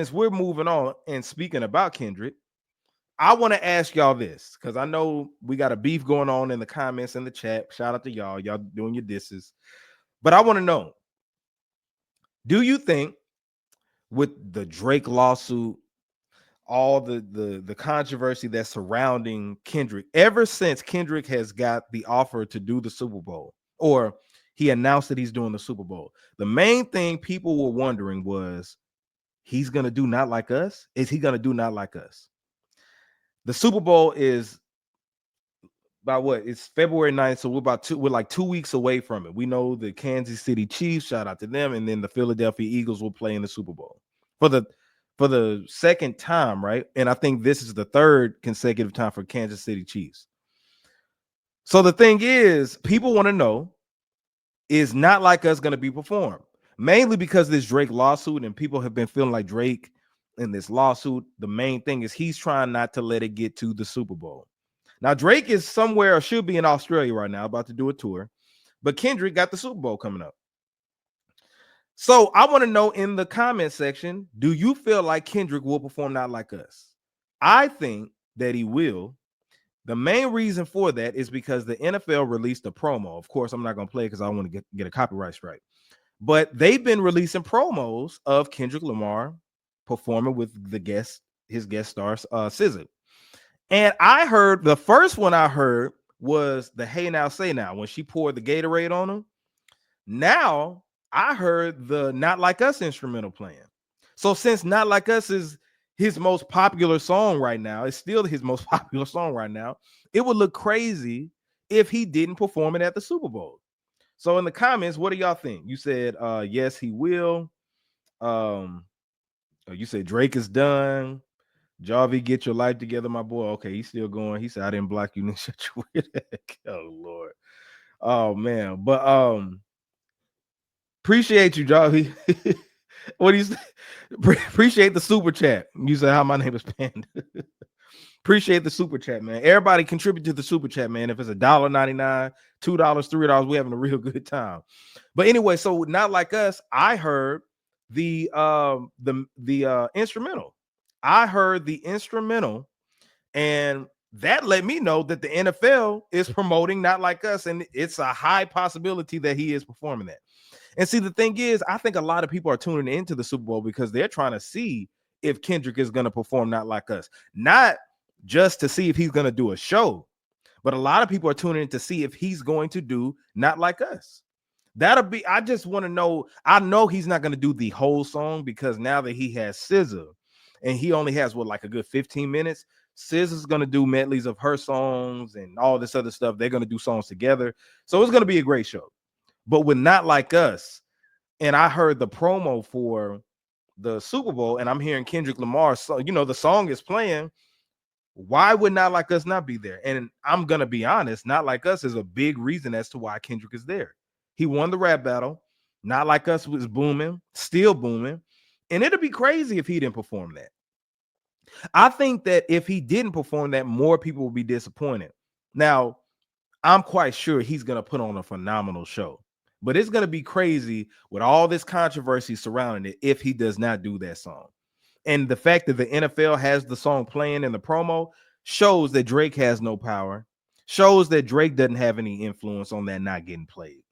Since we're moving on and speaking about Kendrick, I want to ask y'all this because I know we got a beef going on in the comments in the chat. Shout out to y'all. Y'all doing your disses. But I want to know, do you think with the Drake lawsuit, all the controversy that's surrounding Kendrick, ever since Kendrick has got the offer to do the Super Bowl, or he announced that he's doing the Super Bowl, the main thing people were wondering was, he's gonna do Not Like Us? Is he gonna do Not Like Us? The Super Bowl is about what? It's February 9th, so we're like 2 weeks away from it. We know the Kansas City Chiefs, shout out to them, and then the Philadelphia Eagles will play in the Super Bowl for the second time, right? And I think this is the third consecutive time for Kansas City Chiefs. So the thing is, people want to know, is Not Like Us going to be performed? Mainly because this Drake lawsuit, and people have been feeling like Drake in this lawsuit, the main thing is he's trying not to let it get to the Super Bowl. Now, Drake is somewhere, or should be in Australia right now, about to do a tour, but Kendrick got the Super Bowl coming up. So I want to know in the comment section, do you feel like Kendrick will perform Not Like Us? I think that he will. The main reason for that is because the NFL released a promo. Of course, I'm not going to play it because I want to get a copyright strike. But they've been releasing promos of Kendrick Lamar performing with his guest stars, SZA. And I heard, the first one I heard was the Hey Now Say Now, when she poured the Gatorade on him. Now I heard the Not Like Us instrumental playing. So since Not Like Us is his most popular song right now, it's still his most popular song right now, it would look crazy if he didn't perform it at the Super Bowl. So in the comments, what do y'all think? You said yes, he will. You said Drake is done. Jarvie, get your life together, my boy. Okay, he's still going. He said, I didn't block you. Shut your weird heck. Oh Lord. Oh man. But appreciate you, Jarvie. What do you say? Appreciate the super chat. You said how my name is Panda. Appreciate the super chat, man. Everybody contribute to the super chat, man. If it's $1.99, $2, $3, we're having a real good time. But anyway, so Not Like Us, I heard the instrumental. I heard the instrumental, and that let me know that the NFL is promoting Not Like Us, and it's a high possibility that he is performing that. And see, the thing is, I think a lot of people are tuning into the Super Bowl because they're trying to see if Kendrick is going to perform Not Like Us, not just to see if he's going to do a show, but a lot of people are tuning in to see if he's going to do Not Like Us. That'll be, I just want to know. I know he's not going to do the whole song because now that he has SZA and he only has like a good 15 minutes, SZA's going to do medleys of her songs and all this other stuff. They're going to do songs together. So it's going to be a great show. But with Not Like Us, and I heard the promo for the Super Bowl, and I'm hearing Kendrick Lamar, so the song is playing. Why would Not Like Us not be there? And I'm gonna be honest, Not Like Us is a big reason as to why Kendrick is there. He won the rap battle. Not Like Us was booming, still booming, and it'd be crazy if he didn't perform that. I think that if he didn't perform that, more people will be disappointed. Now, I'm quite sure he's gonna put on a phenomenal show. But it's going to be crazy with all this controversy surrounding it if he does not do that song. And the fact that the NFL has the song playing in the promo shows that Drake has no power, shows that Drake doesn't have any influence on that not getting played.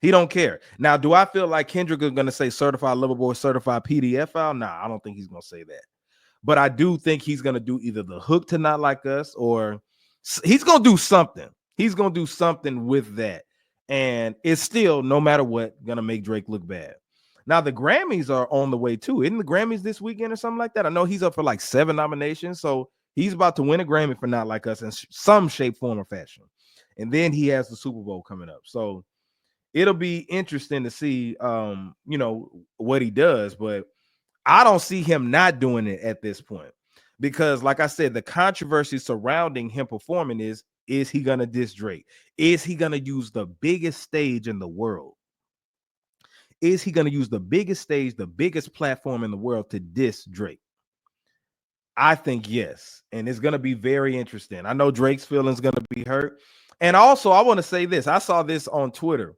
He don't care. Now, do I feel like Kendrick is going to say certified lover boy, certified PDF file? Nah, I don't think he's going to say that. But I do think he's going to do either the hook to Not Like Us, or he's going to do something. He's going to do something with that. And it's still, no matter what, gonna make Drake look bad. Now the Grammys are on the way too. Isn't the Grammys this weekend or something like that? I know he's up for like 7 nominations, so he's about to win a Grammy for Not Like Us in some shape, form, or fashion. And then he has the Super Bowl coming up, so it'll be interesting to see, what he does. But I don't see him not doing it at this point because, like I said, the controversy surrounding him performing is he going to diss Drake? Is he going to use the biggest stage in the world? Is he going to use the biggest stage, the biggest platform in the world to diss Drake? I think yes. And it's going to be very interesting. I know Drake's feelings going to be hurt. And also, I want to say this. I saw this on Twitter,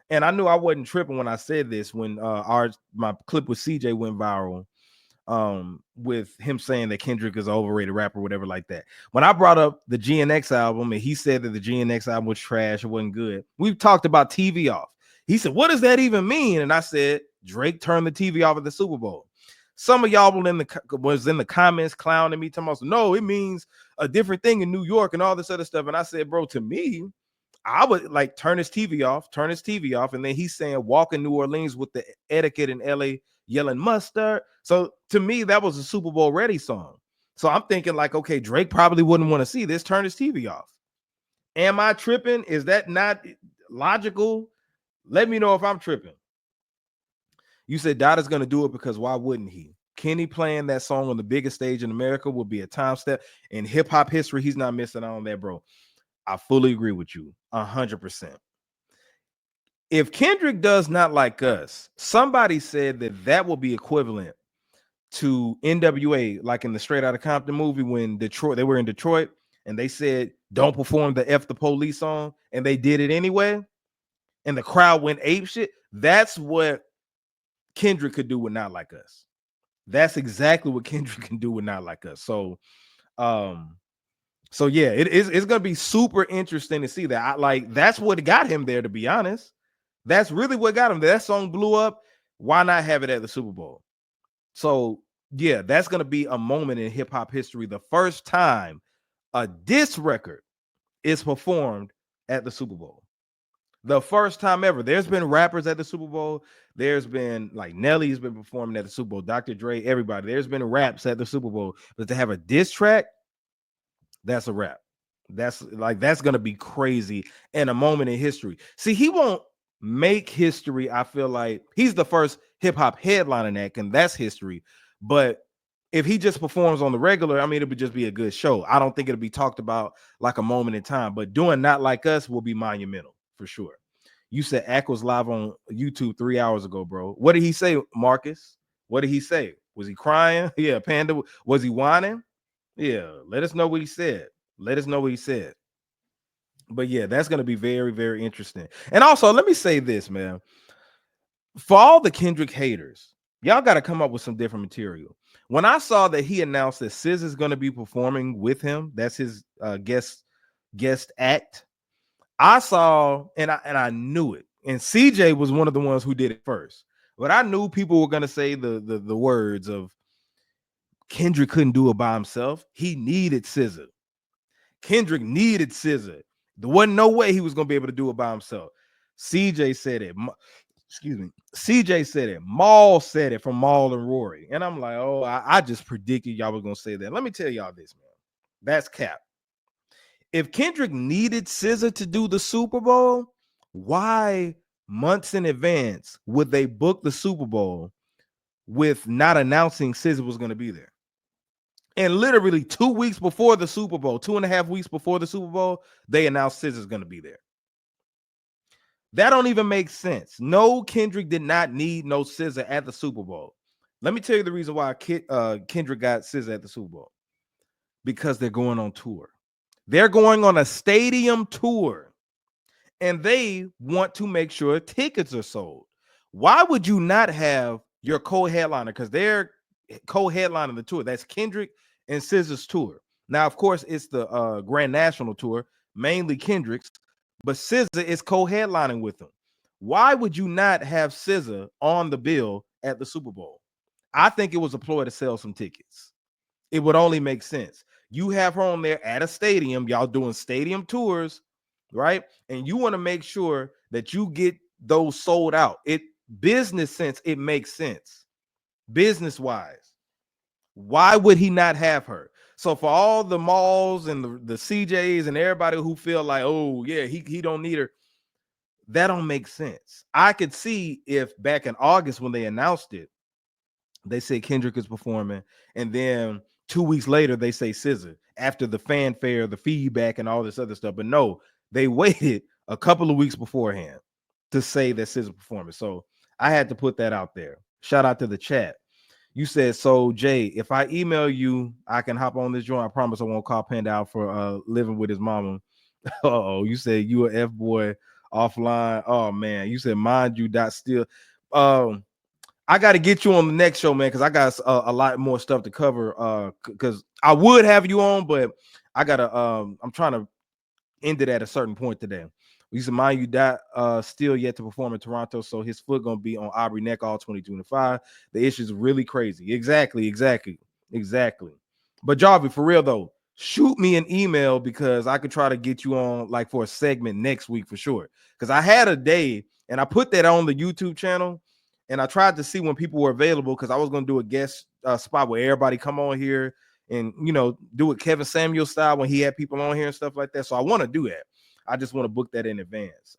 and I knew I wasn't tripping when I said this when my clip with CJ went viral. with him saying that Kendrick is an overrated rapper, whatever like that. When I brought up the GNX album and he said that the GNX album was trash, it wasn't good. We've talked about TV off. He said, what does that even mean? And I said, Drake turned the TV off at the Super Bowl. Some of y'all was in the comments clowning me, talking about, no, it means a different thing in New York and all this other stuff. And I said, bro, to me, I would like turn his TV off. And then he's saying walk in New Orleans with the etiquette in LA yelling mustard. So to me, that was a Super Bowl ready song. So I'm thinking like, okay, Drake probably wouldn't want to see this. Turn his TV off. Am I tripping? Is that not logical? Let me know if I'm tripping. You said Dotta's going to do it because why wouldn't he? Kenny playing that song on the biggest stage in America will be a time step in hip hop history. He's not missing out on that, bro. I fully agree with you 100%. If Kendrick does Not Like Us, somebody said that will be equivalent to NWA, like in the Straight Outta Compton movie when they were in Detroit and they said, don't perform the F the Police song, and they did it anyway, and the crowd went ape shit. That's what Kendrick could do with Not Like Us. That's exactly what Kendrick can do with Not Like Us. So yeah, it's gonna be super interesting to see that. That's what got him there, to be honest. That's really what got him there. That song blew up. Why not have it at the Super Bowl? So yeah, that's gonna be a moment in hip-hop history. The first time a diss record is performed at the Super Bowl. The first time ever. There's been rappers at the Super Bowl. There's been like Nelly's been performing at the Super Bowl, Dr. Dre, everybody. There's been raps at the Super Bowl, but to have a diss track, that's a rap. That's gonna be crazy and a moment in history. See, he won't make history. I feel like he's the first hip-hop headlining act, and that's history. But if he just performs on the regular, I mean, it would just be a good show. I don't think it'll be talked about like a moment in time, but doing Not Like Us will be monumental for sure. You said Ack was live on YouTube 3 hours ago, bro. What did he say, Marcus? What did he say? Was he crying? Yeah, Panda. Was he whining? Yeah, let us know what he said. Let us know what he said. But yeah, that's going to be very, very interesting. And also, let me say this, man. For all the Kendrick haters, y'all got to come up with some different material. When I saw that he announced that SZA is going to be performing with him, that's his guest act. I saw and I knew it. And CJ was one of the ones who did it first. But I knew people were going to say the words of Kendrick couldn't do it by himself. He needed SZA. Kendrick needed SZA. There wasn't no way he was going to be able to do it by himself. CJ said it. Excuse me. CJ said it. Maul said it from Maul and Rory. And I'm like, oh, I just predicted y'all was going to say that. Let me tell y'all this, man. That's cap. If Kendrick needed SZA to do the Super Bowl, why months in advance would they book the Super Bowl with not announcing SZA was going to be there? And literally 2 weeks before the Super Bowl, 2.5 weeks before the Super Bowl, they announced SZA's going to be there. That don't even make sense. No, Kendrick did not need no SZA at the Super Bowl. Let me tell you the reason why Kendrick got SZA at the Super Bowl. Because they're going on tour. They're going on a stadium tour. And they want to make sure tickets are sold. Why would you not have your co-headliner? Because they're co-headlining the tour. That's Kendrick and SZA's tour. Now, of course, it's the Grand National Tour, mainly Kendrick's, but SZA is co-headlining with them. Why would you not have SZA on the bill at the Super Bowl? I think it was a ploy to sell some tickets. It would only make sense. You have her on there at a stadium. Y'all doing stadium tours, right? And you want to make sure that you get those sold out. Business sense, it makes sense. Business wise, why would he not have her? So for all the malls and the CJs and everybody who feel like, oh yeah, he don't need her, that don't make sense. I could see if back in August when they announced it, they said Kendrick is performing, and then 2 weeks later they say SZA after the fanfare, the feedback, and all this other stuff. But no, they waited a couple of weeks beforehand to say that SZA performing. So I had to put that out there. Shout out to the chat. You said, so Jay, if I email you, I can hop on this joint. I promise I won't call Panda out for living with his mama. Oh, you said you a F boy offline. Oh man, you said mind you dot still. I I got to get you on the next show, man, because I got a lot more stuff to cover. Because I would have you on, but I gotta. I'm trying to end it at a certain point today. We used to mind you that still yet to perform in Toronto, so his foot gonna be on Aubrey neck all 2025. The issue's really crazy. Exactly. But Jarvis, for real though, shoot me an email because I could try to get you on like for a segment next week for sure. Because I had a day and I put that on the YouTube channel, and I tried to see when people were available because I was gonna do a guest spot where everybody come on here and do it Kevin Samuel style when he had people on here and stuff like that. So I want to do that. I just want to book that in advance.